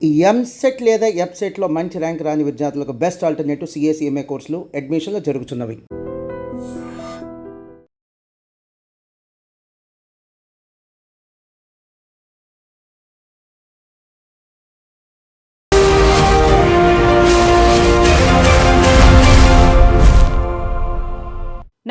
ఈ ఎంసెట్ లేదా ఎఫ్సెట్‌లో మంచి ర్యాంక్ రాని విద్యార్థులకు బెస్ట్ ఆల్టర్‌నేటివ్ సీఏ కోర్సులు అడ్మిషన్‌లు జరుగుతున్నవి.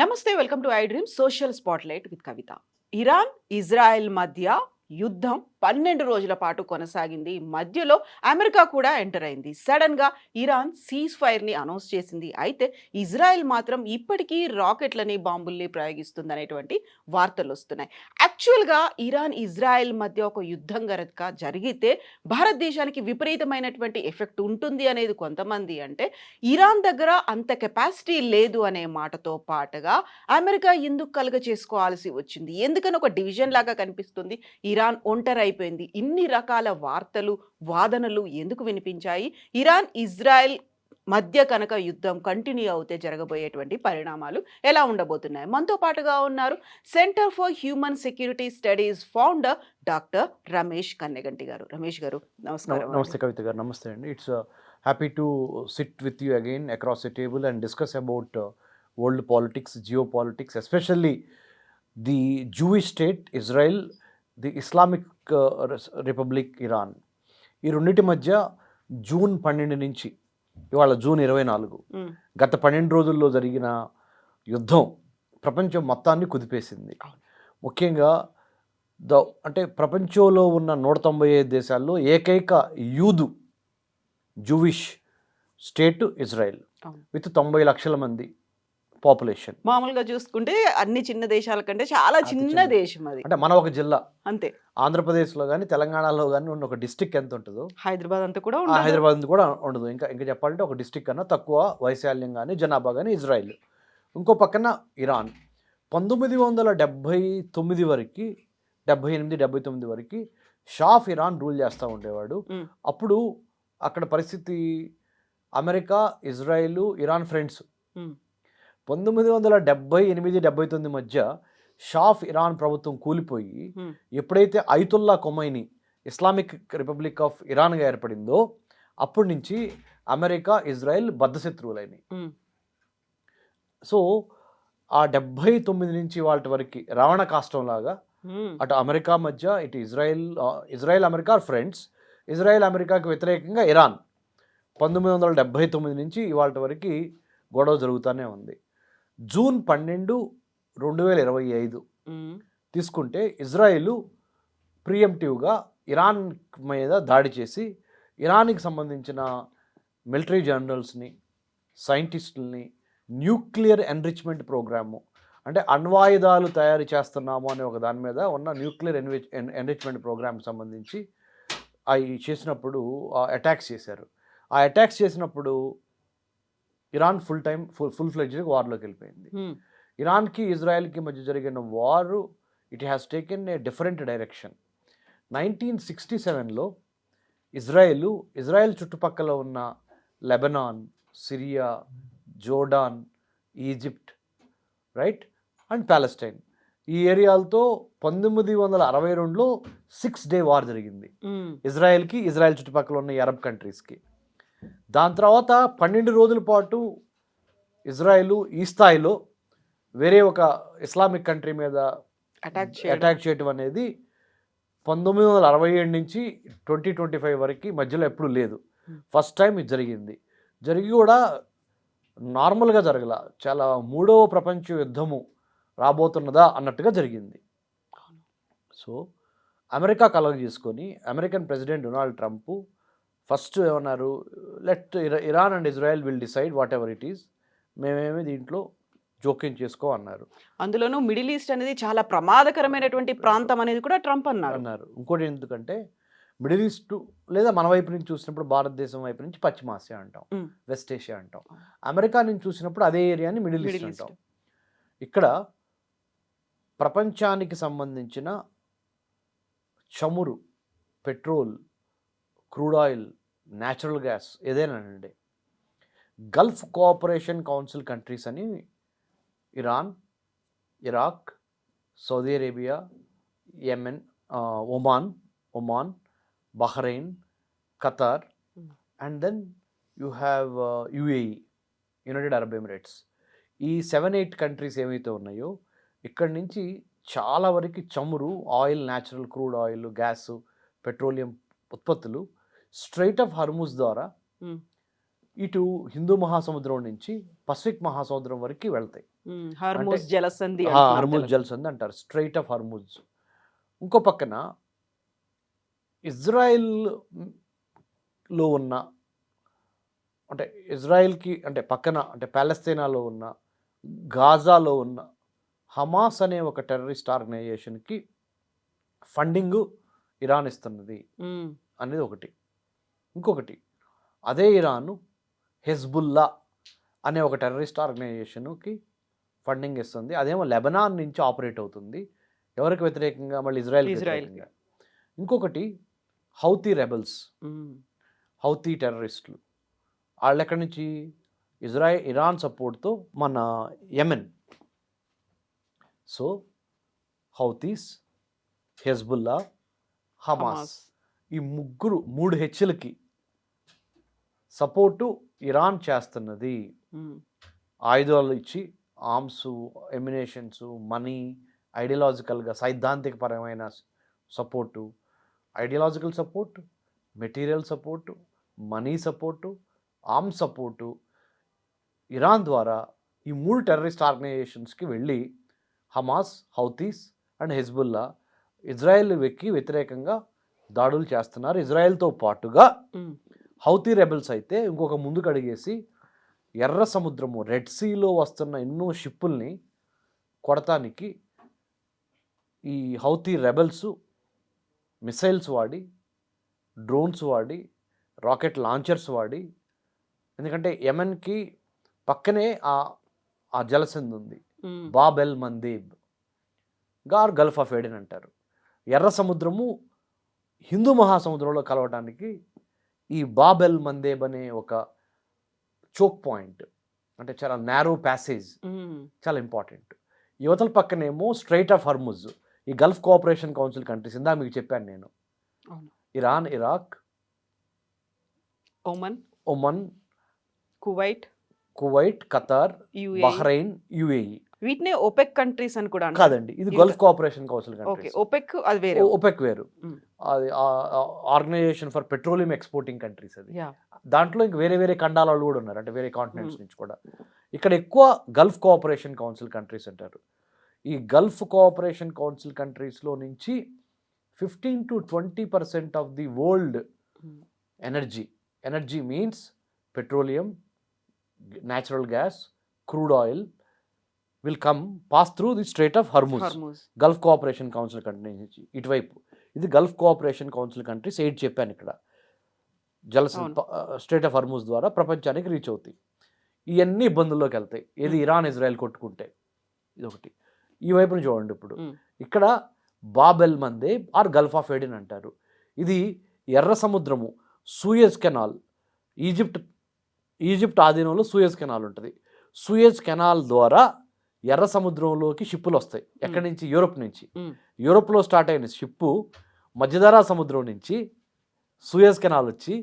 నమస్తే, welcome to I dream social spotlight with Kavitha. Iran Israel మధ్య యుద్ధం 12 రోజుల పాటు కొనసాగింది. మధ్యలో అమెరికా కూడా ఎంటర్ అయింది. సడన్గా ఇరాన్ సీజ్ ఫైర్ని అనౌన్స్ చేసింది. అయితే ఇజ్రాయెల్ మాత్రం ఇప్పటికీ రాకెట్లని బాంబుల్ని ప్రయోగిస్తుందనేటువంటి వార్తలు వస్తున్నాయి. యాక్చువల్గా ఇరాన్ ఇజ్రాయెల్ మధ్య ఒక యుద్ధం గనక జరిగితే భారతదేశానికి విపరీతమైనటువంటి ఎఫెక్ట్ ఉంటుంది అనేది కొంతమంది అంటే, ఇరాన్ దగ్గర అంత కెపాసిటీ లేదు అనే మాటతో పాటుగా అమెరికా ఎందుకు కలుగ చేసుకోవాల్సి వచ్చింది, ఎందుకని ఒక డివిజన్ లాగా కనిపిస్తుంది, ఇరాన్ ఒంటరి అయిపోయింది, ఇన్ని రకాల వార్తలు వాదనలు ఎందుకు వినిపించాయి, ఇరాన్ ఇజ్రాయెల్ మధ్య కనుక యుద్ధం కంటిన్యూ అవుతే జరగబోయేటువంటి పరిణామాలు ఎలా ఉండబోతున్నాయి. మనతో పాటుగా ఉన్నారు centre for human security studies founder doctor Ramesh Kanneganti గారు. రమేష్ గారు నమస్కారం. నమస్తే కవిత గారు. నమస్తే అండి. It's happy to SIT with you again across the table and discuss about world politics, geo politics, especially the Jewish state Israel, the Islamic republic Iran. ఈ రెండింటి మధ్య జూన్ 12 నుంచి ఇవాళ జూన్ 24, గత 12 రోజుల్లో జరిగిన యుద్ధం ప్రపంచం మొత్తాన్ని కుదిపేసింది. ముఖ్యంగా అంటే ప్రపంచంలో ఉన్న 195 దేశాల్లో ఏకైక యూదు జూవిష్ స్టేట్ ఇజ్రాయెల్ విత్ 90 లక్షల మంది పాపులేషన్. మామూలుగా చూసుకుంటే అన్ని చిన్న దేశాల కంటే చాలా చిన్న దేశం అది. అంటే మన ఒక జిల్లా అంతే. ఆంధ్రప్రదేశ్లో కానీ తెలంగాణలో కానీ ఉన్న ఒక డిస్టిక్ ఎంత ఉంటుందో హైదరాబాద్ అంతా కూడా హైదరాబాద్ కూడా ఉండదు. ఇంకా చెప్పాలంటే ఒక డిస్టిక్ కన్నా తక్కువ వైశాల్యం కానీ జనాభా కానీ ఇజ్రాయిల్. ఇంకో పక్కన ఇరాన్ 1979 వరకు 78-79 వరకు షా ఆఫ్ ఇరాన్ రూల్ చేస్తూ ఉండేవాడు. అప్పుడు అక్కడ పరిస్థితి అమెరికా, ఇజ్రాయిల్, ఇరాన్ ఫ్రెండ్స్. 1978-79 మధ్య షా ఆఫ్ ఇరాన్ ప్రభుత్వం కూలిపోయి ఎప్పుడైతే Ayatollah Khomeini Islamic republic of ఇరాన్గా ఏర్పడిందో అప్పటి నుంచి అమెరికా, ఇజ్రాయెల్ బద్ధశత్రువులైనవి. సో ఆ 79 నుంచి వాటి వరకు రావణ కాష్టం లాగా అటు అమెరికా మధ్య, ఇటు ఇజ్రాయెల్ అమెరికా ఫ్రెండ్స్, ఇజ్రాయెల్ అమెరికాకి వ్యతిరేకంగా ఇరాన్ 1979 నుంచి ఇవాళ వరకు గొడవ జరుగుతూనే ఉంది. జూన్ 12, 2025 తీసుకుంటే ఇజ్రాయెల్ ప్రియంప్టివ్గా ఇరాన్ మీద దాడి చేసి ఇరాన్కి సంబంధించిన మిలిటరీ జనరల్స్ని, సైంటిస్టులని, న్యూక్లియర్ ఎన్రిచ్మెంట్ ప్రోగ్రాము అంటే అణ్వాయుధాలు తయారు చేస్తున్నాము అనే ఒక దాని మీద ఉన్న న్యూక్లియర్ ఎన్రిచ్మెంట్ ప్రోగ్రామ్కి సంబంధించి అవి చేసినప్పుడు అటాక్స్ చేశారు. ఆ అటాక్స్ చేసినప్పుడు ఇరాన్ ఫుల్ ఫ్లెడ్జ్డ్ వార్లోకి వెళ్ళిపోయింది. ఇరాన్కి ఇజ్రాయెల్కి మధ్య జరిగిన వారు it has taken a different direction. 1967లో ఇజ్రాయెల్ చుట్టుపక్కల ఉన్న Lebanon, Syria, Jordan, Egypt, right, and Palestine, ఈ ఏరియాలతో 1962లో 6-day వార్ జరిగింది ఇజ్రాయెల్కి, ఇజ్రాయెల్ చుట్టుపక్కల ఉన్న అరబ్ కంట్రీస్కి. దాని తర్వాత 12 రోజుల పాటు ఇజ్రాయెల్ ఈ స్థాయిలో వేరే ఒక ఇస్లామిక్ కంట్రీ మీద అటాక్ చేయడం అనేది 1967 నుంచి 2025 వరకు మధ్యలో ఎప్పుడు లేదు. ఫస్ట్ టైం ఇది జరిగి కూడా నార్మల్గా జరగల, చాలా మూడవ ప్రపంచ యుద్ధము రాబోతున్నదా అన్నట్టుగా జరిగింది. సో అమెరికా కలగ చేసుకొని American president Donald Trump first ఏమన్నారు, let Iran and Israel will decide whatever it is, మేమేమి దీంట్లో జోక్యం చేసుకో అన్నారు. అందులోనూ మిడిల్ ఈస్ట్ అనేది చాలా ప్రమాదకరమైనటువంటి ప్రాంతం అనేది కూడా ట్రంప్ అన్నారు. ఇంకోటి ఎందుకంటే మిడిల్ ఈస్ట్ లేదా మన వైపు నుంచి చూసినప్పుడు భారతదేశం వైపు నుంచి పశ్చిమాసియా అంటాం, వెస్ట్ ఏషియా అంటాం. అమెరికా నుంచి చూసినప్పుడు అదే ఏరియాని మిడిల్ ఈస్ట్ అంటాం. ఇక్కడ ప్రపంచానికి సంబంధించిన చమురు, petrol, crude oil, natural gas ఏదైనానండి, గల్ఫ్ కోఆపరేషన్ కౌన్సిల్ కంట్రీస్ అని Iran, Iraq, Saudi Arabia, Yemen, Oman, Bahrain, Qatar, Hmm. And then you have UAE, United Arab Emirates. ఈ 7-8 కంట్రీస్ ఏవైతే ఉన్నాయో ఇక్కడి నుంచి చాలా వరకు చమురు, oil, natural crude oil, gas, petroleum ఉత్పత్తులు స్ట్రైట్ ఆఫ్ హర్ముజ్ ద్వారా Hmm. ఇటు హిందూ మహాసముద్రం నుంచి పసిఫిక్ మహాసముద్రం వరకు వెళ్తాయి. హార్మోస్ జలసంధి హర్ముజ్ జల్సంది అంటారు, స్ట్రైట్ ఆఫ్ హర్ముజ్. ఇంకో పక్కన ఇజ్రాయిల్లో ఉన్న, అంటే ఇజ్రాయిల్కి అంటే పక్కన అంటే ప్యాలెస్తీనాలో ఉన్న, గాజాలో ఉన్న హమాస్ అనే ఒక టెర్రరిస్ట్ ఆర్గనైజేషన్కి ఫండింగ్ ఇరాన్ ఇస్తున్నది అనేది ఒకటి. ఇంకొకటి, అదే ఇరాన్ హెజ్బుల్లా అనే ఒక టెర్రరిస్ట్ ఆర్గనైజేషన్కి ఫండింగ్ ఇస్తుంది. అదేమో లెబనాన్ నుంచి ఆపరేట్ అవుతుంది. ఎవరికి వ్యతిరేకంగా? మళ్ళీ ఇజ్రాయెల్ వ్యతిరేకంగా. ఇంకొకటి హౌతీ రెబల్స్, హౌతీ టెర్రరిస్టులు. వాళ్ళు ఎక్కడి నుంచి? ఇరాన్ సపోర్ట్తో మన Yemen. So Houthis, Hezbollah, Hamas, ఈ మూడు హెచ్లకి సపోర్టు ఇరాన్ చేస్తున్నది. ఆయుధాలు ఇచ్చి, ఆర్మ్స్, ఎమ్యునేషన్స్, మనీ, ఐడియాలజికల్గా సైద్ధాంతిక పరమైన support, ideological support, material support, money support, arms support Iran ద్వారా ఈ 3 టెర్రరిస్ట్ ఆర్గనైజేషన్స్కి వెళ్ళి Hamas, Houthis and Hezbollah Israel వ్యతిరేకంగా దాడులు చేస్తున్నారు. ఇజ్రాయెల్తో పాటుగా హౌతీ రెబెల్స్ అయితే ఇంకొక ముందుకు అడిగేసి ఎర్ర సముద్రము, రెడ్ సీలో వస్తున్న ఎన్నో షిప్పుల్ని కొడటానికి ఈ హౌతీ రెబెల్స్ మిసైల్స్ వాడి, డ్రోన్స్ వాడి, రాకెట్ లాంచర్స్ వాడి, ఎందుకంటే యెమెన్కి పక్కనే ఆ జలసంధి ఉంది, బాబ్ ఎల్ మందేబ్, గార్ గల్ఫ్ ఆఫ్ ఏడెన్ అంటారు. ఎర్ర సముద్రము హిందూ మహాసముద్రంలో కలవటానికి ఈ బాబ్ ఎల్ మందేబ్ అనే ఒక చోక్ పాయింట్, అంటే చాలా నారో ప్యాసేజ్, చాలా ఇంపార్టెంట్. యువతల పక్కనేమో స్ట్రైట్ ఆఫ్ హర్ముజ్, ఈ గల్ఫ్ కోఆపరేషన్ కౌన్సిల్ కంట్రీస్, ఇందా మీకు చెప్పాను నేను, Iran, Iraq, Oman, Kuwait, Qatar, Bahrain, UAE. వీటినే ఓపెక్ కంట్రీస్ అని కూడా కాదండి, ఇది gulf cooperation council countries. OPEC అది వేరే. ఓపెక్ వేరు, అది organisation for petroleum exporting countries. అది దాంట్లో ఇంక వేరే వేరే ఖండాల వాళ్ళు కూడా ఉన్నారు, అంటే వేరే కాంటినెంట్స్ నుంచి కూడా. ఇక్కడ ఎక్కువ గల్ఫ్ కోఆపరేషన్ కౌన్సిల్ కంట్రీస్ అంటారు. ఈ గల్ఫ్ కోఆపరేషన్ కౌన్సిల్ కంట్రీస్లో నుంచి 15 to 20% of the world energy means petroleum, natural gas, crude oil will pass through the straight of Hormuz. Gulf cooperation council country నుంచి ఇటువైపు, ఇది గల్ఫ్ కోఆపరేషన్ కౌన్సిల్ కంట్రీస్ 8 చెప్పాను ఇక్కడ. Straight of Hormuz ద్వారా ప్రపంచానికి reach అవుతాయి. ఇవన్నీ ఇబ్బందుల్లోకి వెళ్తాయి. ఏది? ఇరాన్, ఇజ్రాయెల్ కొట్టుకుంటే. ఇదొకటి. ఈ వైపున చూడండి, ఇప్పుడు ఇక్కడ Bab el Mandeb or gulf of Aden అంటారు. ఇది ఎర్ర సముద్రము, సూయజ్ కెనాల్, ఈజిప్ట్ ఆధీనంలో సూయజ్ కెనాల్ ఉంటుంది. సూయజ్ కెనాల్ ద్వారా ఎర్ర సముద్రంలోకి షిప్పులు వస్తాయి. ఎక్కడి నుంచి? యూరోప్ నుంచి. యూరోప్లో స్టార్ట్ అయిన షిప్పు మధ్యధరా సముద్రం నుంచి సూయజ్ కెనాల్ వచ్చి,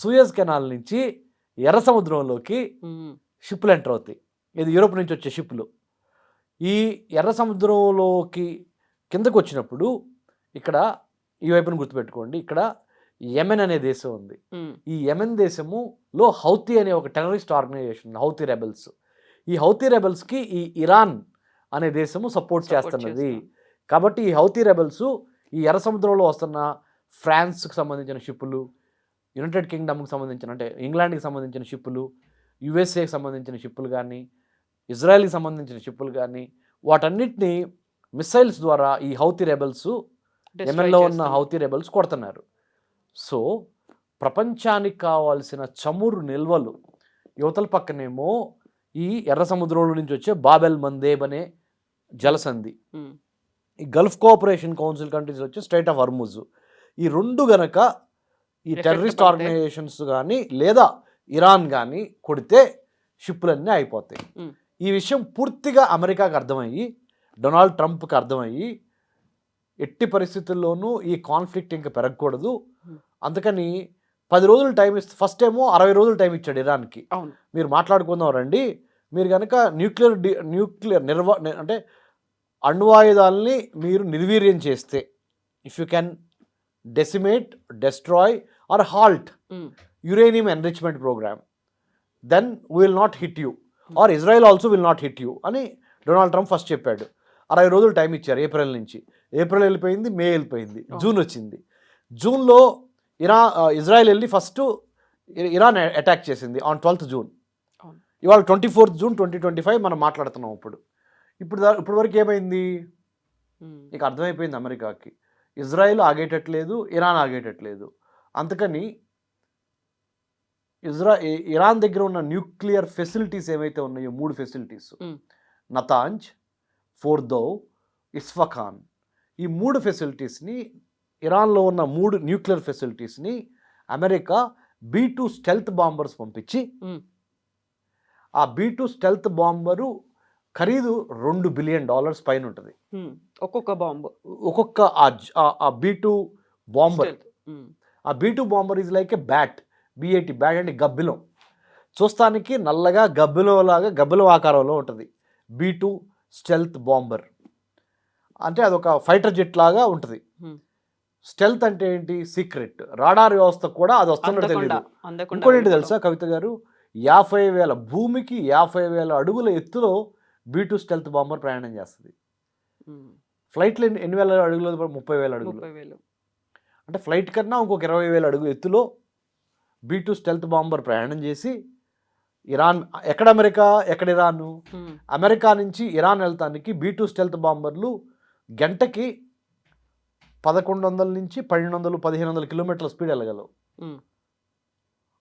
సూయజ్ కెనాల్ నుంచి ఎర్ర సముద్రంలోకి షిప్పులు ఎంటర్ అవుతాయి. ఇది యూరోప్ నుంచి వచ్చే షిప్పులు. ఈ ఎర్ర సముద్రంలోకి కిందకు వచ్చినప్పుడు ఇక్కడ ఈ వైపును గుర్తుపెట్టుకోండి, ఇక్కడ యెమెన్ అనే దేశం ఉంది. ఈ యెమెన్ దేశములో హౌతీ అనే ఒక టెర్రరిస్ట్ ఆర్గనైజేషన్, హౌతీ రెబెల్స్. ఈ హౌతీ రెబెల్స్కి ఈ ఇరాన్ అనే దేశము సపోర్ట్ చేస్తున్నది. కాబట్టి ఈ హౌతీ రెబెల్స్ ఈ ఎర్ర సముద్రంలో వస్తున్న ఫ్రాన్స్కి సంబంధించిన షిప్పులు, యునైటెడ్ కింగ్డమ్కి సంబంధించిన, అంటే ఇంగ్లాండ్కి సంబంధించిన షిప్పులు, యుఎస్ఏకి సంబంధించిన షిప్పులు కానీ, ఇజ్రాయెల్కి సంబంధించిన షిప్పులు కానీ, వాటన్నిటిని మిసైల్స్ ద్వారా ఈ హౌతీ రెబెల్స్, యెమెన్లో ఉన్న హౌతీ రెబెల్స్ కొడుతున్నారు. సో ప్రపంచానికి కావాల్సిన చమురు నిల్వలు యువతల పక్కనేమో ఈ ఎర్ర సముద్రంలో నుంచి వచ్చే బాబ్ ఎల్ మందేబ్ అనే జలసంధి, ఈ గల్ఫ్ కోఆపరేషన్ కౌన్సిల్ కంట్రీస్ వచ్చి స్ట్రైట్ ఆఫ్ హర్ముజ్. ఈ రెండు గనక ఈ టెర్రరిస్ట్ ఆర్గనైజేషన్స్ కానీ లేదా ఇరాన్ కానీ కొడితే షిప్పులన్నీ అయిపోతాయి. ఈ విషయం పూర్తిగా అమెరికాకి అర్థమయ్యి, డొనాల్డ్ ట్రంప్కి అర్థమయ్యి, ఎట్టి పరిస్థితుల్లోనూ ఈ కాన్ఫ్లిక్ట్ ఇంకా పెరగకూడదు, అందుకని 10 రోజులు టైం ఇస్తే ఫస్ట్ ఏమో 60 రోజులు టైం ఇచ్చాడు ఇరాన్కి. అవును. మీరు మాట్లాడుకుందాం రండి, మీరు కనుక న్యూక్లియర్ అంటే అణ్వాయుధాలని మీరు నిర్వీర్యం చేస్తే, if you can decimate, destroy or halt uranium enrichment programme, then will not hit you or Israel also will not hit you అని డొనాల్డ్ ట్రంప్ ఫస్ట్ చెప్పాడు. 60 రోజులు టైం ఇచ్చారు ఏప్రిల్ నుంచి. ఏప్రిల్ వెళ్ళిపోయింది, మే వెళ్ళిపోయింది, జూన్ వచ్చింది. జూన్లో ఇజ్రాయెల్ వెళ్ళి ఫస్ట్ ఇరాన్ అటాక్ చేసింది ఆన్ 12th జూన్. ఇవాళ 24th జూన్ 2025 మనం మాట్లాడుతున్నాం. ఇప్పుడు వరకు ఏమైంది? ఇక అర్థమైపోయింది అమెరికాకి, ఇజ్రాయెల్ ఆగేటట్లేదు, ఇరాన్ ఆగేటట్లేదు. అందుకని ఇరాన్ దగ్గర ఉన్న న్యూక్లియర్ ఫెసిలిటీస్ ఏవైతే ఉన్నాయో, 3 ఫెసిలిటీస్, నతాంజ్, ఫోర్దో, ఇస్ఫఖాన్, ఈ 3 ఫెసిలిటీస్ని, ఇరాన్లో ఉన్న 3 న్యూక్లియర్ ఫెసిలిటీస్ని అమెరికా B2 స్టెల్త్ బాంబర్స్ పంపించి, ఆ B2 స్టెల్త్ బాంబరు ఖరీదు $2 బిలియన్ పైన ఉంటుంది ఒక్కొక్క బాంబు, ఒక్కొక్క ఆ B2 బాంబర్. ఆ B2 bomber is like A bat, B80, bat అంటే గబ్బిలం, చూస్తానికి నల్లగా గబ్బిలం ఆకారంలో ఉంటుంది. B2 స్టెల్త్ బాంబర్ అంటే అదొక ఫైటర్ జెట్ లాగా ఉంటుంది. స్టెల్త్ అంటే ఏంటి? సీక్రెట్. రాడార్ వ్యవస్థ కూడా అది వస్తున్నట్టు తెలియదు. ఇంకోటి ఏంటి తెలుసా కవిత గారు? 50,000 భూమికి 50,000 అడుగుల ఎత్తులో B2 స్టెల్త్ బాంబర్ ప్రయాణం చేస్తుంది. ఫ్లైట్లు ఎన్ని వేల అడుగులు? 30,000 అడుగులు. అంటే ఫ్లైట్ కన్నా ఇంకొక 20,000 అడుగులు ఎత్తులో B2 స్టెల్త్ బాంబర్ ప్రయాణం చేసి ఇరాన్, ఎక్కడ అమెరికా, ఎక్కడ ఇరాన్? అమెరికా నుంచి ఇరాన్ వెళ్తానికి B2 స్టెల్త్ బాంబర్లు గంటకి 1100 నుంచి 1200-1500 కిలోమీటర్ల స్పీడ్ వెళ్ళగలవు.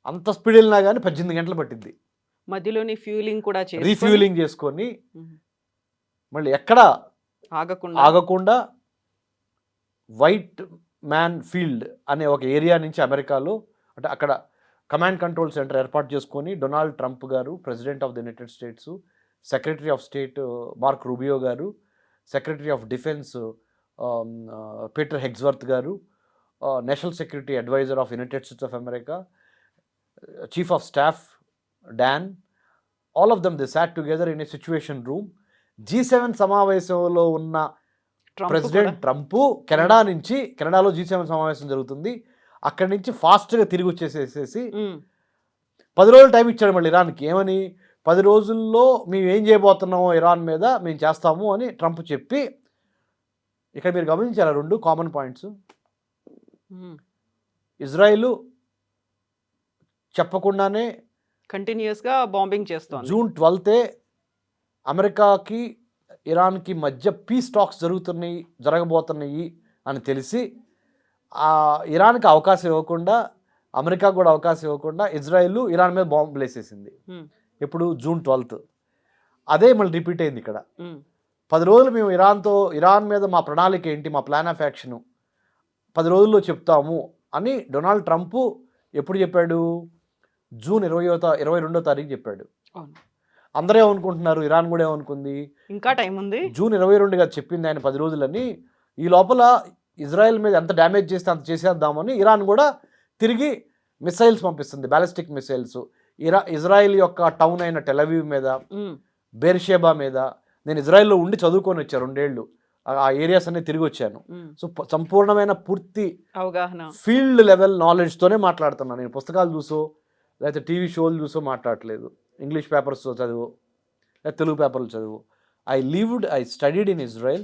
అంత స్పీడ్ వెళ్ళినా కానీ 18 గంటలు పట్టింది. మధ్యలోని ఫ్యూలింగ్ కూడా రీఫ్యూలింగ్ చేసుకొని మళ్ళీ ఎక్కడ ఆగకుండా వైట్ మ్యాన్ ఫీల్డ్ అనే ఒక ఏరియా నుంచి అమెరికాలో, అంటే అక్కడ కమాండ్ కంట్రోల్ సెంటర్ ఏర్పాటు చేసుకొని డొనాల్డ్ ట్రంప్ గారు, president of the United States, secretary of state Mark Rubio గారు, secretary of defence Peter Hegsworth గారు, national security adviser of United States of America, chief of staff Dan, all of them they sat together in a situation room. G7 సమావేశంలో ఉన్న president Trump కెనడాలో G7 సమావేశం జరుగుతుంది, అక్కడి నుంచి ఫాస్ట్గా తిరిగి వచ్చేసేసి 10 రోజులు టైం ఇచ్చాడు మళ్ళీ ఇరాన్కి. ఏమని? 10 రోజుల్లో మేము ఏం చేయబోతున్నామో ఇరాన్ మీద మేము చేస్తాము అని ట్రంప్ చెప్పి, ఇక్కడ మీరు గమనించారా 2 కామన్ పాయింట్స్? ఇజ్రాయిల్ చెప్పకుండానే కంటిన్యూస్గా బాంబింగ్ చేస్తుంది. జూన్ 12 అమెరికాకి ఇరాన్కి మధ్య పీస్ టాక్స్ జరగబోతున్నాయి అని తెలిసి ఇరాన్కి అవకాశం ఇవ్వకుండా, అమెరికా కూడా అవకాశం ఇవ్వకుండా ఇజ్రాయిల్ ఇరాన్ మీద బాంబులు వేసేసింది. ఎప్పుడు? జూన్ 12. అదే మళ్ళీ రిపీట్ అయింది ఇక్కడ. 10 రోజులు మేము ఇరాన్ మీద మా ప్రణాళిక ఏంటి, మా ప్లాన్ ఆఫ్ యాక్షన్ 10 రోజుల్లో చెప్తాము అని డొనాల్డ్ ట్రంప్ ఎప్పుడు చెప్పాడు? జూన్ 22వ తారీఖు చెప్పాడు. అందరూ ఏమనుకుంటున్నారు? ఇరాన్ కూడా ఏమనుకుంది? ఇంకా టైం ఉంది, జూన్ 22గా చెప్పింది ఆయన 10 రోజులని. ఈ లోపల ఇజ్రాయెల్ మీద ఎంత డ్యామేజ్ చేస్తే అంత చేసేద్దామని ఇరాన్ కూడా తిరిగి మిసైల్స్ పంపిస్తుంది, బ్యాలిస్టిక్ మిసైల్స్. ఇజ్రాయెల్ యొక్క టౌన్ అయిన టెలవీవ్ మీద, బేర్షేబా మీద. నేను ఇజ్రాయెల్లో ఉండి చదువుకొని వచ్చాను 2 ఏళ్ళు, ఆ ఏరియాస్ అన్ని తిరిగి వచ్చాను. సో సంపూర్ణమైన పూర్తి అవగాహన, ఫీల్డ్ లెవెల్ నాలెడ్జ్తోనే మాట్లాడుతున్నాను. నేను పుస్తకాలు చూసో లేకపోతే టీవీ షోలు చూసో మాట్లాడట్లేదు, ఇంగ్లీష్ పేపర్స్ చదువు లేదా తెలుగు పేపర్లు చదువు. I studied in Israel.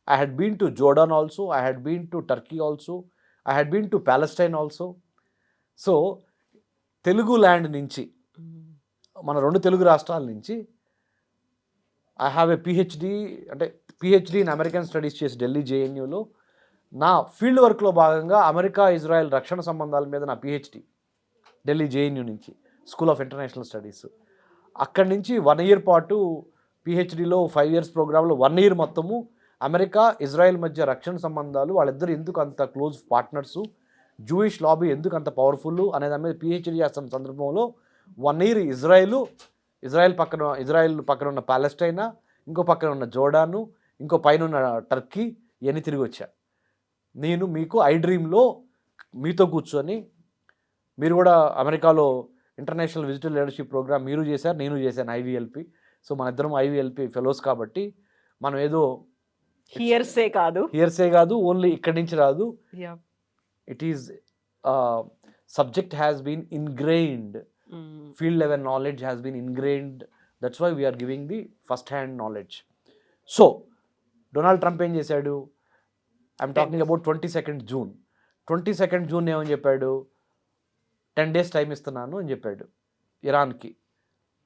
I had been to Jordan also. I had been to Turkey also. I had been to Palestine also. So Telugu land నుంచి, మన 2 తెలుగు రాష్ట్రాల నుంచి I have a PhD in American studies చేసి ఢిల్లీ JNUలో నా field వర్క్లో భాగంగా America Israel రక్షణ సంబంధాల మీద నా పిహెచ్డి ఢిల్లీ JNU నుంచి, స్కూల్ ఆఫ్ ఇంటర్నేషనల్ స్టడీస్. అక్కడి నుంచి 1 year పాటు పిహెచ్డిలో 5 years ప్రోగ్రాంలో 1 year మొత్తము అమెరికా ఇజ్రాయెల్ మధ్య రక్షణ సంబంధాలు, వాళ్ళిద్దరు ఎందుకు అంత క్లోజ్ పార్ట్నర్సు, జూయిష్ లాబీ ఎందుకు అంత పవర్ఫుల్ అనే దాని మీద పిహెచ్డి చేస్తున్న సందర్భంలో 1 year ఇజ్రాయెల్ పక్కన ఉన్న పాలెస్టైనా, ఇంకో పక్కన ఉన్న జోర్డాను, ఇంకో పైన ఉన్న టర్కీ, ఇవన్నీ తిరిగి వచ్చా. నేను మీకు ఐ డ్రీమ్లో మీతో కూర్చొని మీరు కూడా అమెరికాలో ఇంటర్నేషనల్ విజిటర్ లీడర్షిప్ ప్రోగ్రామ్ మీరు చేశారు, నేను చేశాను ఐవీఎల్పి. సో మన ఇద్దరం ఐవీఎల్పి ఫెలోస్ కాబట్టి మనం ఏదో హియర్సే కాదు, ఓన్లీ ఇక్కడి నుంచి రాదు. It is subject has been ingrained, field level knowledge has been ingrained. That's why we are giving the first hand knowledge. So Donald Trump ఏం చేశాడు? I'm talking about 22nd June. 22nd June ఏమని చెప్పాడు? 10 days time ఇస్తున్నాను అని చెప్పాడు ఇరాన్కి.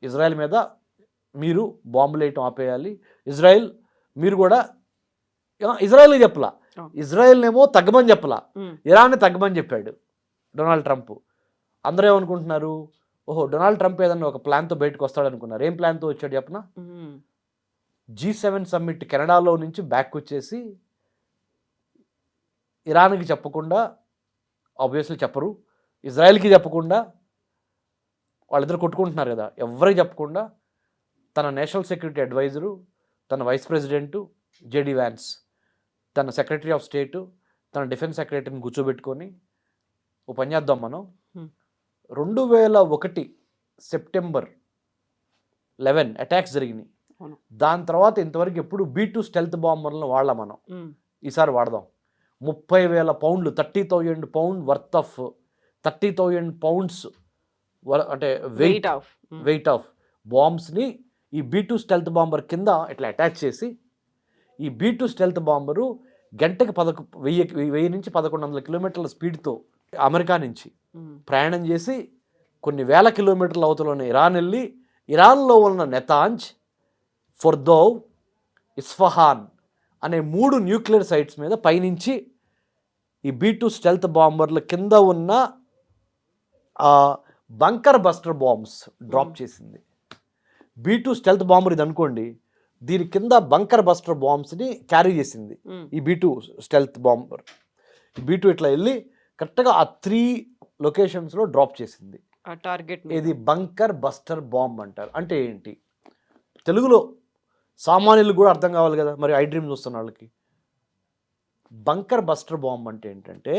Israel మీద మీరు బాంబులు వేయటం ఆపేయాలి. ఇజ్రాయెల్ మీరు కూడా ఇజ్రాయెల్కి చెప్పలా, ఇజ్రాయెల్నేమో తగ్గమని చెప్పలా, ఇరాన్ని తగ్గమని చెప్పాడు డొనాల్డ్ ట్రంప్. అందరూ ఏమనుకుంటున్నారు? ఓహో, డొనాల్డ్ ట్రంప్ ఏదన్నా ఒక ప్లాన్తో బయటకు వస్తాడు అనుకున్నారు. ఏం ప్లాన్తో వచ్చాడు చెప్పనా? G7 సమ్మిట్ కెనడాలో నుంచి బ్యాక్ వచ్చేసి ఇరాన్కి చెప్పకుండా, ఆబ్వియస్లీ చెప్పరు, ఇజ్రాయెల్కి చెప్పకుండా, వాళ్ళిద్దరు కొట్టుకుంటున్నారు కదా, ఎవరికి చెప్పకుండా తన నేషనల్ సెక్యూరిటీ అడ్వైజరు, తన వైస్ ప్రెసిడెంటు జేడీ వ్యాన్స్, తన సెక్రటరీ ఆఫ్ స్టేటు, తన డిఫెన్స్ సెక్రటరీని కూర్చోబెట్టుకొని ఓ పని చేద్దాం మనం, 2001 సెప్టెంబర్ 11 అటాక్స్ జరిగినాయి. దాని తర్వాత ఇంతవరకు ఎప్పుడు B2 స్టెల్త్ బాంబర్లను వాడలా మనం, ఈసారి వాడదాం. 30,000 పౌండ్లు, 30,000 పౌండ్ వర్త్ ఆఫ్ 30,000 పౌండ్స్ అంటే వెయిట్ ఆఫ్ బాంబ్స్ని ఈ B2 స్టెల్త్ బాంబర్ కింద ఇట్లా అటాచ్ చేసి, ఈ B2 స్టెల్త్ బాంబరు గంటకి 1000 నుంచి 1100 కిలోమీటర్ల స్పీడ్తో అమెరికా నుంచి ప్రయాణం చేసి కొన్ని వేల కిలోమీటర్ల అవతల ఉన్న ఇరాన్ వెళ్ళి, ఇరాన్లో ఉన్న నెతాంజ్, ఫొర్దోవ్, ఇస్ఫహాన్ అనే 3 న్యూక్లియర్ సైట్స్ మీద పైనుంచి ఈ B2 స్టెల్త్ బాంబర్ల కింద ఉన్న బంకర్ బస్టర్ బాంబ్స్ డ్రాప్ చేసింది. B2 స్టెల్త్ బాంబర్ ఇది అనుకోండి, దీని కింద బంకర్ బస్టర్ బాంబ్స్ని క్యారీ చేసింది ఈ B2 స్టెల్త్ బాంబర్. ఈ B2 ఇట్లా వెళ్ళి కరెక్ట్గా ఆ 3 లొకేషన్స్లో డ్రాప్ చేసింది. టార్గెట్ ఇది బంకర్ బస్టర్ బాంబ్ అంటారు. అంటే ఏంటి? తెలుగులో సామాన్యులు కూడా అర్థం కావాలి కదా, మరి ఐ డ్రీమ్ చూస్తున్న వాళ్ళకి. బంకర్ బస్టర్ బాంబ్ అంటే ఏంటంటే,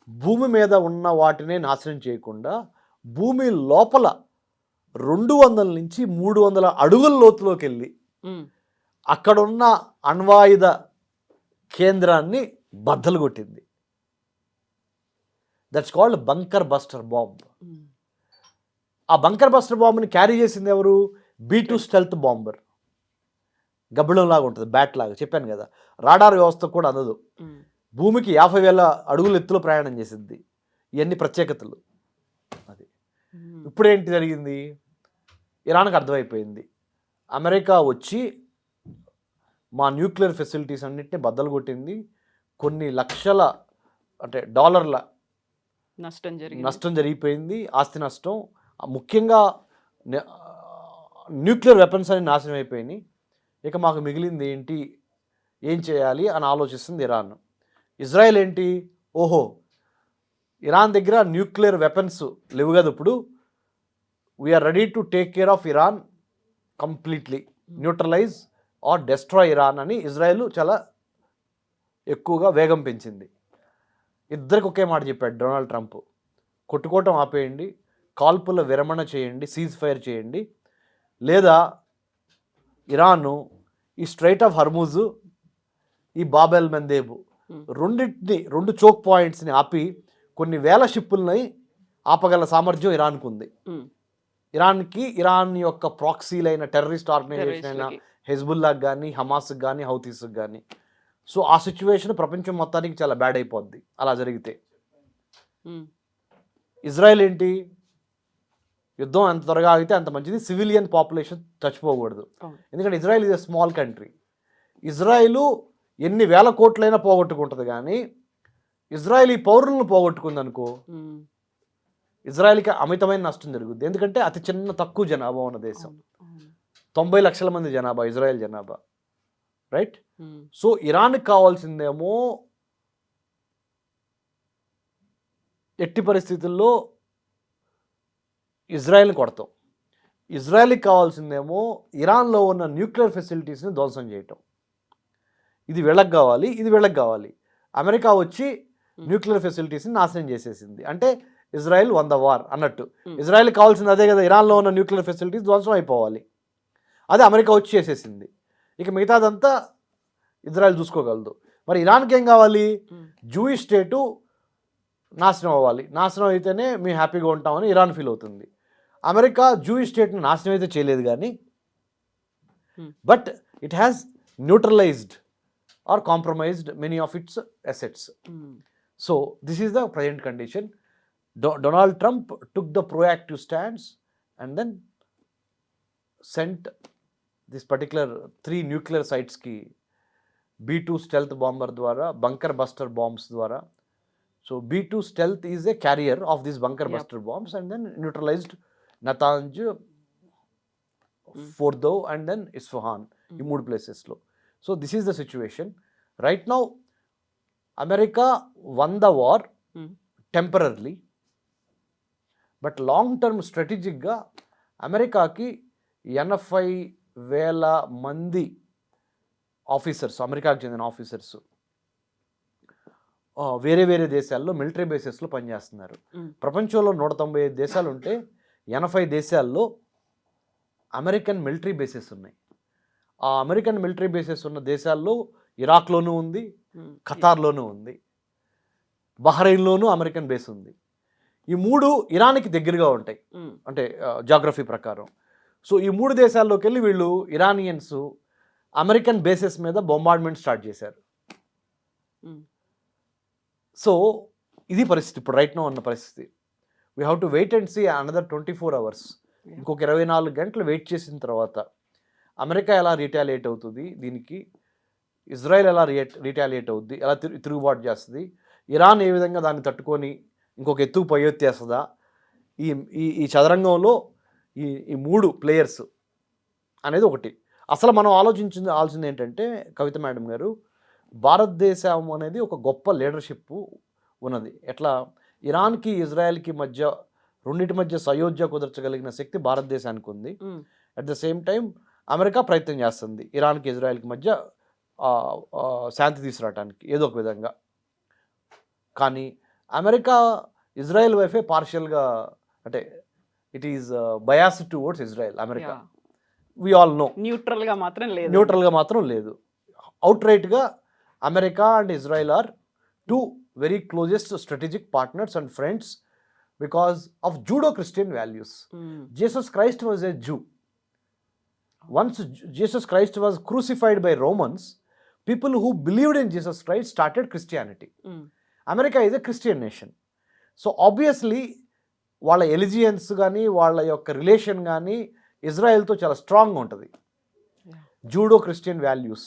భూమి మీద ఉన్న వాటినే నాశనం చేయకుండా భూమి లోపల 200 నుంచి 300 అడుగుల లోతులోకి వెళ్ళి అక్కడున్న అణ్వాయుధ కేంద్రాన్ని బద్దలు కొట్టింది. That's called bunker buster bomb. ఆ బంకర్ బస్టర్ బాంబ్ని క్యారీ చేసింది ఎవరు? B2 stealth bomber. గబ్బిళం లాగా ఉంటుంది, బ్యాట్ లాగా, చెప్పాను కదా, రాడార్ వ్యవస్థ కూడా అందదు, భూమికి 50,000 అడుగుల ఎత్తులో ప్రయాణం చేసింది. ఇవన్నీ ప్రత్యేకతలు. అది ఇప్పుడేంటి జరిగింది? ఇరాన్కి అర్థమైపోయింది, అమెరికా వచ్చి మా న్యూక్లియర్ ఫెసిలిటీస్ అన్నింటినీ బద్దలు కొట్టింది, కొన్ని లక్షల అంటే డాలర్ల నష్టం జరిగిపోయింది, ఆస్తి నష్టం, ముఖ్యంగా న్యూక్లియర్ వెపన్స్ అని నాశనం అయిపోయినాయి. ఇక మాకు మిగిలింది ఏంటి, ఏం చేయాలి అని ఆలోచిస్తుంది ఇరాన్. ఇజ్రాయెల్ ఏంటి, ఓహో ఇరాన్ దగ్గర న్యూక్లియర్ వెపన్స్ లేవు కదా, ఇప్పుడు we are ready to take care of Iran completely, neutralise or destroy Iran అని ఇజ్రాయెల్ చాలా ఎక్కువగా వేగం పెంచింది. ఇద్దరికి ఒకే మాట చెప్పాడు డొనాల్డ్ ట్రంప్, కొట్టుకోవటం ఆపేయండి, కాల్పుల విరమణ చేయండి, సీజ్ ఫైర్ చేయండి, లేదా ఇరాను ఈ స్ట్రైట్ ఆఫ్ హర్మూజ్, ఈ బాబెల్ మందేబ్ రెండింటిని, 2 చోక్ పాయింట్స్ని ఆపి కొన్ని వేల షిప్పుల్ని ఆపగల సామర్థ్యం ఇరాన్కు ఉంది. ఇరాన్కి, ఇరాన్ యొక్క ప్రాక్సీలైన టెర్రరిస్ట్ ఆర్గనైజేషన్ అయిన హెజ్బుల్లాకి కానీ, హమాస్కి కానీ, హౌతీస్కి కానీ. సో ఆ సిచ్యువేషన్ ప్రపంచం మొత్తానికి చాలా బ్యాడ్ అయిపోద్ది అలా జరిగితే. ఇజ్రాయెల్ ఏంటి, యుద్ధం ఎంత త్వరగా ఆగితే అంత మంచిది, సివిలియన్ పాపులేషన్ చచ్చిపోకూడదు. ఎందుకంటే Israel is a small country. Israel ఎన్ని వేల కోట్లైనా పోగొట్టుకుంటుంది, కానీ ఇజ్రాయెల్ ఈ పౌరులను పోగొట్టుకుంది అనుకో, ఇజ్రాయెల్కి అమితమైన నష్టం జరుగుద్ది. ఎందుకంటే అతి చిన్న తక్కువ జనాభా ఉన్న దేశం, 90 లక్షల మంది జనాభా ఇజ్రాయెల్ జనాభా, రైట్? సో ఇరాన్కి కావాల్సిందేమో ఎట్టి పరిస్థితుల్లో ఇజ్రాయెల్ని కొడతాం, ఇజ్రాయెల్కి కావాల్సిందేమో ఇరాన్లో ఉన్న న్యూక్లియర్ ఫెసిలిటీస్ని ధ్వంసం చేయటం. ఇది వీళ్ళకి కావాలి, ఇది వీళ్ళకి కావాలి. అమెరికా వచ్చి న్యూక్లియర్ ఫెసిలిటీస్ని నాశనం చేసేసింది. అంటే ఇజ్రాయెల్ వన్ ద వార్ అన్నట్టు. ఇజ్రాయెల్ కావాల్సింది అదే కదా, ఇరాన్లో ఉన్న న్యూక్లియర్ ఫెసిలిటీస్ ధ్వంసం అయిపోవాలి. అదే అమెరికా వచ్చి చేసేసింది. ఇక మిగతాదంతా ఇజ్రాయెల్ చూసుకోగలదు. మరి ఇరాన్కి ఏం కావాలి? జూయిష్ స్టేటు నాశనం అవ్వాలి. నాశనం అయితేనే మేము హ్యాపీగా ఉంటామని ఇరాన్ ఫీల్ అవుతుంది. అమెరికా జూయిష్ స్టేట్ను నాశనం అయితే చేయలేదు కానీ, but it has neutralised or compromised many of its assets. So this is the present condition. Donald Trump took the proactive stance and then sent this particular 3 nuclear sites ki B-2 stealth bomber dwara, bunker buster bombs dwara. So B-2 stealth is a carrier of these bunker buster bombs and then neutralized Natanz, Fordo and then Isfahan, in 3 places lo. So this is the situation. Right now, America won the war temporarily. But long term స్ట్రాటజిక్గా అమెరికాకి 80,000 మంది officers, అమెరికాకి చెందిన officers వేరే వేరే దేశాల్లో military బేసెస్లో పనిచేస్తున్నారు. ప్రపంచంలో 195 దేశాలు ఉంటే 80 దేశాల్లో అమెరికన్ మిలిటరీ బేసెస్ ఉన్నాయి. ఆ అమెరికన్ మిలిటరీ బేసెస్ ఉన్న దేశాల్లో ఇరాక్లోనూ ఉంది, ఖతార్లోనూ ఉంది, బహ్రెయిన్లోనూ అమెరికన్ బేస్ ఉంది. ఈ 3 ఇరాన్కి దగ్గరగా ఉంటాయి అంటే జాగ్రఫీ ప్రకారం. సో ఈ 3 దేశాల్లోకి వెళ్ళి వీళ్ళు ఇరానియన్స్ అమెరికన్ బేసెస్ మీద బొంబార్డ్మెంట్ స్టార్ట్ చేశారు. సో ఇది పరిస్థితి ఇప్పుడు రైట్ నో ఉన్న పరిస్థితి. We have to wait and see another 24 hours. ఇంకొక 24 గంటలు వెయిట్ చేసిన తర్వాత అమెరికా ఎలా రిటాలియేట్ అవుతుంది, దీనికి ఇజ్రాయెల్ ఎలా రిటాలియేట్ అవుద్ది, ఎలా తిరుగుబాటు చేస్తుంది, ఇరాన్ ఏ విధంగా దాన్ని తట్టుకొని ఇంకొక ఎత్తుకు పై ఎత్తేస్తుందా, ఈ ఈ చదరంగంలో ఈ 3 ప్లేయర్స్ అనేది ఒకటి. అసలు మనం ఆలోచించాల్సింది ఏంటంటే కవిత మేడం గారు, భారతదేశం అనేది ఒక గొప్ప లీడర్షిప్ ఉన్నది. ఎట్లా ఇరాన్కి ఇజ్రాయెల్కి మధ్య రెండింటి మధ్య సయోధ్య కుదర్చగలిగిన శక్తి భారతదేశానికి ఉంది. At the same time America ప్రయత్నం చేస్తుంది ఇరాన్కి ఇజ్రాయెల్కి మధ్య శాంతి తీసుకురావడానికి ఏదో ఒక విధంగా. కానీ అమెరికా ఇజ్రాయెల్ వైఫే పార్షియల్గా అంటే it is biased towards Israel. America we all know న్యూట్రల్గా మాత్రం లేదు. అవుట్ రైట్గా America and Israel are 2 very closest strategic partners and friends because of Judo-Christian values. Jesus Christ was a Jew. Once Jesus Christ was crucified by Romans, people who believed in Jesus Christ started Christianity. America is a Christian nation. So obviously వాళ్ళ allegiance కానీ వాళ్ళ యొక్క relation కానీ ఇజ్రాయెల్తో చాలా స్ట్రాంగ్గా ఉంటుంది. Judeo Christian values,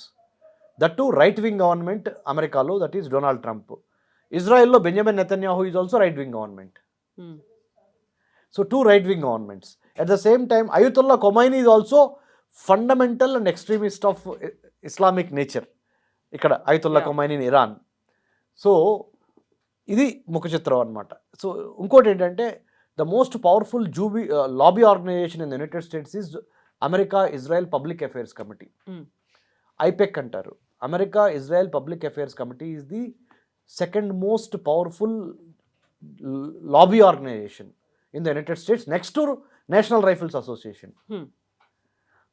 that to right wing government అమెరికాలో, దట్ ఈస్ డొనాల్డ్ ట్రంప్. ఇజ్రాయెల్లో Benjamin Netanyahu is also right wing government. So 2 right wing governments. At the same time Ayatollah Khomeini is also fundamental and extremist of Islamic nature. ఇక్కడ Ayatollah Khomeini in Iran. So ఇది ముఖ చిత్రం అనమాట. So ఇంకోటి ఏంటంటే the most powerful lobby organisation in the United States is America Israel public affairs committee, AIPAC అంటారు. America Israel public affairs committee is the second most powerful lobby organisation in the United States next to National Rifles Association.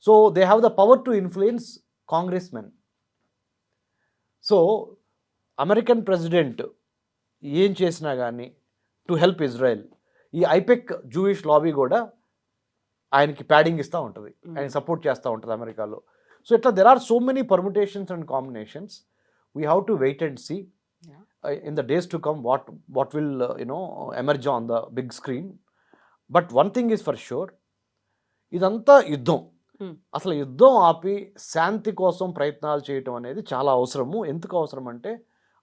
So they have the power to influence congressmen. So American president ఏం చేసినా కానీ to help Israel, ఈ ఐపెక్ Jewish lobby కూడా ఆయనకి padding ఇస్తూ ఉంటుంది, ఆయన support చేస్తూ ఉంటుంది అమెరికాలో. సో ఇట్లా there are so many permutations and combinations. We have to wait and see in the days to come what will emerge on the big screen. But one thing is for sure, ఇదంతా యుద్ధం. అసలు యుద్ధం ఆపి శాంతి కోసం ప్రయత్నాలు చేయటం అనేది చాలా అవసరము. ఎందుకు అవసరం అంటే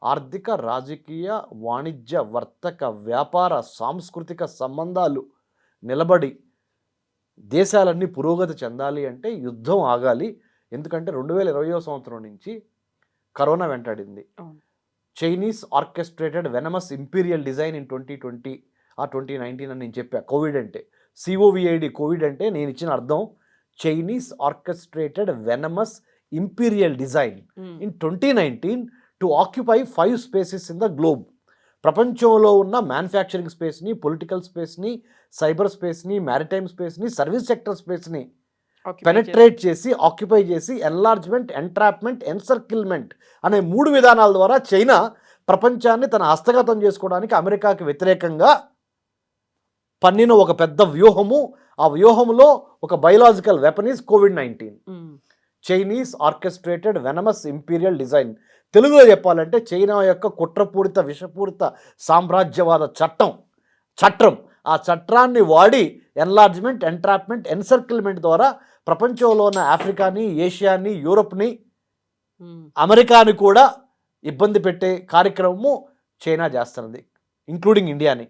ఆర్థిక, రాజకీయ, వాణిజ్య, వర్తక, వ్యాపార, సాంస్కృతిక సంబంధాలు నిలబడి దేశాలన్నీ పురోగతి చెందాలి అంటే యుద్ధం ఆగాలి. ఎందుకంటే 2020వ సంవత్సరం నుంచి కరోనా వెంటాడింది. Chinese orchestrated venomous imperial design in 2020 ఆ 2019 అని నేను చెప్పా. కోవిడ్ అంటే COVID, కోవిడ్ అంటే నేను ఇచ్చిన అర్థం Chinese orchestrated venomous imperial design in 2019 to occupy 5 spaces in the globe. ప్రపంచంలో ఉన్న మ్యానుఫ్యాక్చరింగ్ స్పేస్ని, పొలిటికల్ స్పేస్ని, సైబర్ స్పేస్ని, మ్యారిటైమ్ స్పేస్ని, సర్వీస్ సెక్టర్ స్పేస్ని పెనట్రేట్ చేసి, ఆక్యుపై చేసి, ఎన్లార్జ్మెంట్, ఎంట్రాప్మెంట్, ఎన్సర్కిల్మెంట్ అనే 3 విధానాల ద్వారా చైనా ప్రపంచాన్ని తన హస్తగతం చేసుకోవడానికి అమెరికాకి వ్యతిరేకంగా పన్నిన ఒక పెద్ద వ్యూహము. ఆ వ్యూహంలో ఒక biological weapon is COVID-19. Chinese orchestrated venomous imperial design. తెలుగులో చెప్పాలంటే చైనా యొక్క కుట్రపూరిత విషపూరిత సామ్రాజ్యవాద చట్టం ఆ చట్టాన్ని వాడి ఎన్లార్జ్మెంట్, ఎంట్రాప్మెంట్, ఎన్సర్కిల్మెంట్ ద్వారా ప్రపంచంలో ఉన్న ఆఫ్రికాని, ఏషియాని, యూరోప్ని, అమెరికాని కూడా ఇబ్బంది పెట్టే కార్యక్రమము చైనా చేస్తున్నది, ఇంక్లూడింగ్ ఇండియాని,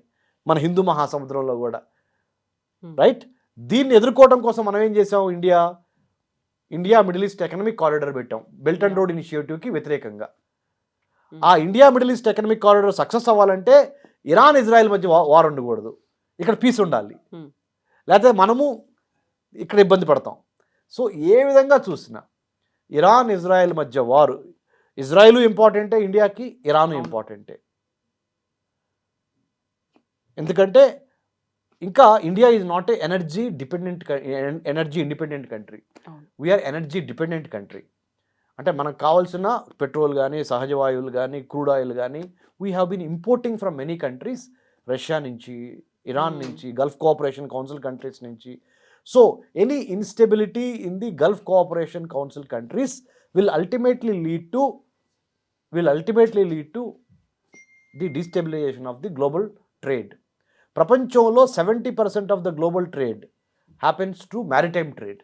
మన హిందూ మహాసముద్రంలో కూడా. రైట్? దీన్ని ఎదుర్కోవడం కోసం మనం ఏం చేసాం? India middle east economic corridor పెట్టాం, బెల్ట్ అండ్ రోడ్ ఇనిషియేటివ్కి వ్యతిరేకంగా. ఆ India middle east economic corridor success అవ్వాలంటే ఇరాన్ ఇజ్రాయెల్ మధ్య వార్ ఉండకూడదు, ఇక్కడ పీస్ ఉండాలి, లేకపోతే మనము ఇక్కడ ఇబ్బంది పడతాం. సో ఏ విధంగా చూసినా ఇరాన్ ఇజ్రాయెల్ మధ్య వారు, ఇజ్రాయెల్ ఇంపార్టెంటే ఇండియాకి, ఇరాను ఇంపార్టెంటే. ఎందుకంటే ఇంకా India is not a energy independent country, we are energy dependent country. అంటే మనకు కావాల్సిన పెట్రోల్ కానీ, సహజ వాయువులు కానీ, క్రూడ్ ఆయిల్ కానీ we have been importing from many countries, Russia నుంచి, ఇరాన్ నుంచి, గల్ఫ్ కోఆపరేషన్ కౌన్సిల్ కంట్రీస్ నుంచి. So any instability in the gulf cooperation council countries will ultimately lead to the destabilization of the global trade. ప్రపంచంలో 70% of the global trade happens to maritime trade.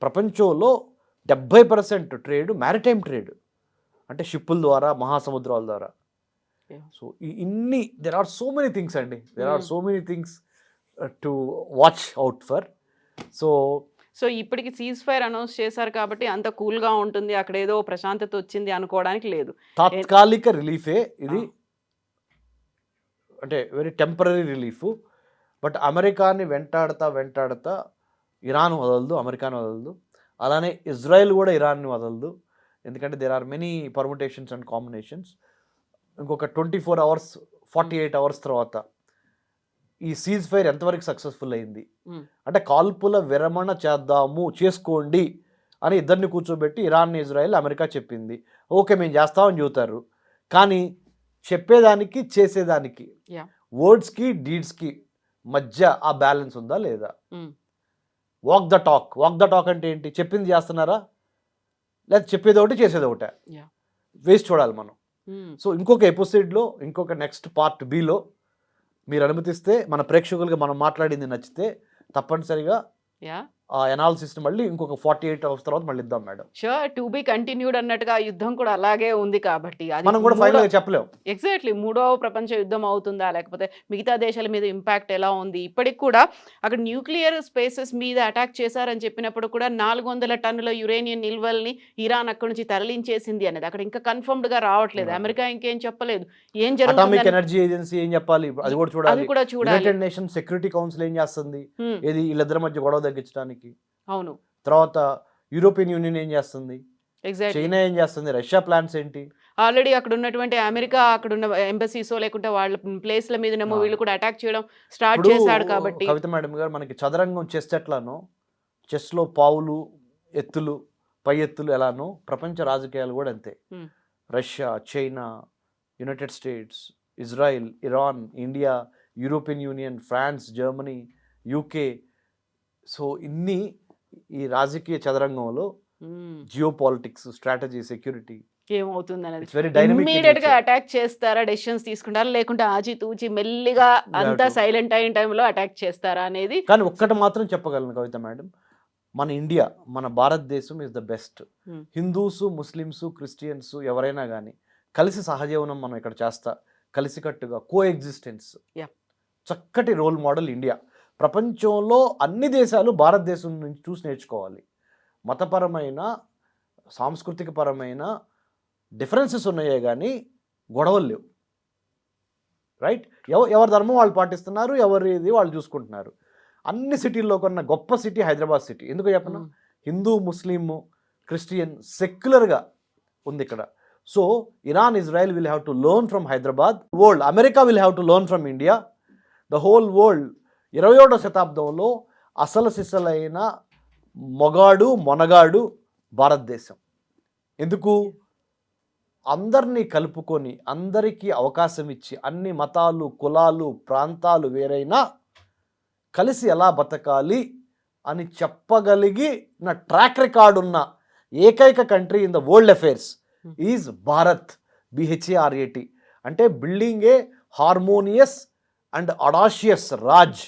ప్రపంచంలో 70% trade maritime trade, అంటే షిప్పుల ద్వారా, మహాసముద్రాల ద్వారా. So ఇన్ని there are so many things అండి, there are so many things to watch out for. So ఇప్పటికి ceasefire announce చేశారు కాబట్టి అంత కూల్గా ఉంటుంది, అక్కడ ఏదో ప్రశాంతత వచ్చింది అనుకోవడానికి లేదు. తాత్కాలిక రిలీఫే ఇది, అంటే వెరీ టెంపరీ రిలీఫ్. బట్ అమెరికాని వెంటాడుతా ఇరాన్ వదలదు, అమెరికాని వదలదు. అలానే ఇజ్రాయెల్ కూడా ఇరాన్ని వదలదు, ఎందుకంటే there are many permutations and combinations. ఇంకొక 24 hours 48 hours తర్వాత ఈ సీజ్ ఫైర్ ఎంతవరకు సక్సెస్ఫుల్ అయింది అంటే, కాల్పుల విరమణ చేసుకోండి అని ఇద్దరిని కూర్చోబెట్టి ఇరాన్, ఇజ్రాయెల్, అమెరికా చెప్పింది. ఓకే మేము చేస్తామని చెబుతారు, కానీ చెప్పేదానికి చేసేదానికి, వర్డ్స్కి డీడ్స్కి మధ్య ఆ బ్యాలెన్స్ ఉందా లేదా? వాక్ ద టాక్ అంటే ఏంటి? చెప్పింది చేస్తున్నారా, లేదా చెప్పేది ఒకటి చేసేది ఒకటే? వేసి చూడాలి మనం. సో ఇంకొక ఎపిసోడ్లో, ఇంకొక నెక్స్ట్ పార్ట్ బిలో మీరు అనుమతిస్తే, మన ప్రేక్షకులకి మనం మాట్లాడింది నచ్చితే తప్పనిసరిగా ఆ అనాలిసిస్ మళ్ళీ ఇంకొక 48 hours తర్వాత మళ్ళీ ఇద్దాం madam. Sure, to be continued అన్నట్టుగా యుద్ధం కూడా అలాగే ఉంది కాబట్టి మనం కూడా ఫైనల్గా చెప్పలేము ఎగ్జాక్ట్లీ 3వ ప్రపంచ యుద్ధం అవుతుందా, లేకపోతే మిగతా దేశాల మీద ఇంపాక్ట్ ఎలా ఉంది. ఇప్పటికి కూడా అక్కడ న్యూక్లియర్ స్పేసెస్ మీద అటాక్ చేశారని చెప్పినప్పుడు కూడా 400 టన్నుల యురేనియం నిల్వల్ని ఇరాన్ అక్కడి నుంచి తరలించేసింది అనేది అక్కడ ఇంకా కన్ఫర్మ్డ్ గా రావట్లేదు. అమెరికా ఇంకేం చెప్పలేదు, ఏం జరుగుతుంది, అటామిక్ ఎనర్జీ ఏజెన్సీ ఏం చెప్పాలి అది కూడా చూడాలి. యునైటెడ్ నేషన్స్ సెక్యూరిటీ కౌన్సిల్ ఏం చేస్తుంది, ఏది వీళ్ళిద్దరి మధ్య గొడవ తగ్గించడానికి. అవును, తర్వాత యూరోపియన్ యూనియన్ ఏం చేస్తుంది, చైనా ఏం చేస్తుంది, రష్యా ప్లాన్స్ ఏంటి? ఆల్రెడీ అక్కడ ఉన్నటువంటి అమెరికా అక్కడ ఉన్న ఎంబసీసో లేకుంటే వాళ్ళ ప్లేస్ల మీదనేమో వీళ్ళు కూడా అటాక్ చేయడం స్టార్ట్ చేశాడు. కాబట్టి కవిత మేడం గారు, మనకి చదరంగం చెస్ ఎట్లానో, చెస్లో పావులు, ఎత్తులు, పై ఎత్తులు ఎలానో ప్రపంచ రాజకీయాలు కూడా అంతే. Russia, China, United States, Israel, Iran, India, European union, France, Germany, UK. So ఇన్ని ఈ రాజకీయ చదరంగంలో జియో పాలిటిక్స్, స్ట్రాటజీ, సెక్యూరిటీ ఏమవుతుంది అనేది ఇమ్మీడియట్ గా అటాక్ చేస్తారా, డెసిషన్స్ తీసుకుంటారా, లేకుంటే ఆచితూచి మెల్లిగా అంతా సైలెంట్ అయిన టైంలో అటాక్ చేస్తారా అనేది. కానీ ఒక్కటి మాత్రం చెప్పగలను కవిత మేడం, మన ఇండియా, మన భారతదేశం is the best. Hindus, Muslims, Christians ఎవరైనా కానీ కలిసి సహజీవనం మనం ఇక్కడ చేస్తా, కలిసికట్టుగా కో ఎగ్జిస్టెన్స్, చక్కటి రోల్ మోడల్ ఇండియా. ప్రపంచంలో అన్ని దేశాలు భారతదేశం నుంచి చూసి నేర్చుకోవాలి. మతపరమైన, సాంస్కృతిక పరమైన డిఫరెన్సెస్ ఉన్నాయే కానీ గొడవలు లేవు. రైట్? ఎవరి ధర్మం వాళ్ళు పాటిస్తున్నారు, ఎవరిది వాళ్ళు చూసుకుంటున్నారు. అన్ని సిటీల్లో కొన్న గొప్ప సిటీ హైదరాబాద్ సిటీ. ఎందుకు చెప్పను? హిందూ, ముస్లిం, క్రిస్టియన్ సెక్యులర్గా ఉంది ఇక్కడ. So Iran, Israel will have to learn from Hyderabad. World, America will have to learn from India. The whole world 21వ శతాబ్దంలో అసలు సిసలైన మొగాడు మొనగాడు భారతదేశం. ఎందుకు? అందరినీ కలుపుకొని అందరికీ అవకాశం ఇచ్చి అన్ని మతాలు కులాలు ప్రాంతాలు వేరైనా కలిసి ఎలా బతకాలి అని చెప్పగలిగిన ట్రాక్ రికార్డ్ ఉన్న ఏకైక country in the world affairs is Bharat. BHARAT అంటే building a harmonious and audacious Raj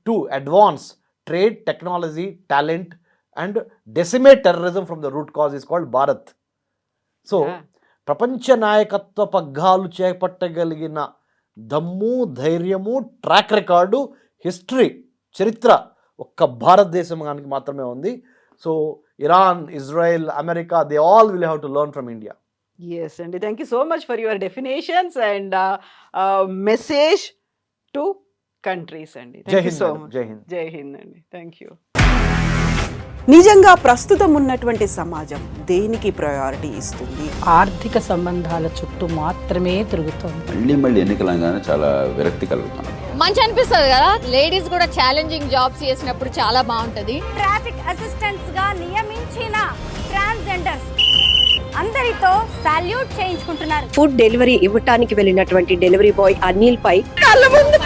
to advance trade technology talent and decimate terrorism from the root cause is called Bharat. So ప్రపంచ నాయకత్వ పగ్గాలు చేపట్టగలిగిన దమ్ము ధైర్యము ట్రాక్ రికార్డు హిస్టరీ చరిత్ర ఒక్క భారతదేశానికి మాత్రమే ఉంది. So Iran Israel America they all will have to learn from India. Yes అండి, thank you so much for your definitions and message to countries అండి. Thank you so much. జై హింద్. జై హింద్ అండి, థ్యాంక్ యూ. నిజంగా ప్రస్తుతం ఉన్నటువంటి సమాజం దేనికి ప్రయారిటీ ఇస్తుంది? ఆర్థిక సంబంధాల చుట్టూ మాత్రమే తిరుగుతోంది. మళ్ళీ ఎన్నికలంగానే చాలా విరక్తి కలుగుతున్నాం. మంచి అనిపిస్తుంది కదా, లేడీస్ కూడా ఛాలెంజింగ్ జాబ్స్ చేసినప్పుడు చాలా బాగుంటది. ట్రాఫిక్ అసిస్టెంట్స్ గా నియమించిన ట్రాన్స్జెండర్స్ అందరితో సాల్యూట్ చేయించుకుంటున్నారు. ఫుడ్ డెలివరీ ఇవ్వటానికి వెళ్ళినటువంటి డెలివరీ బాయ్ అనిల్ పై కళ్ళ ముందు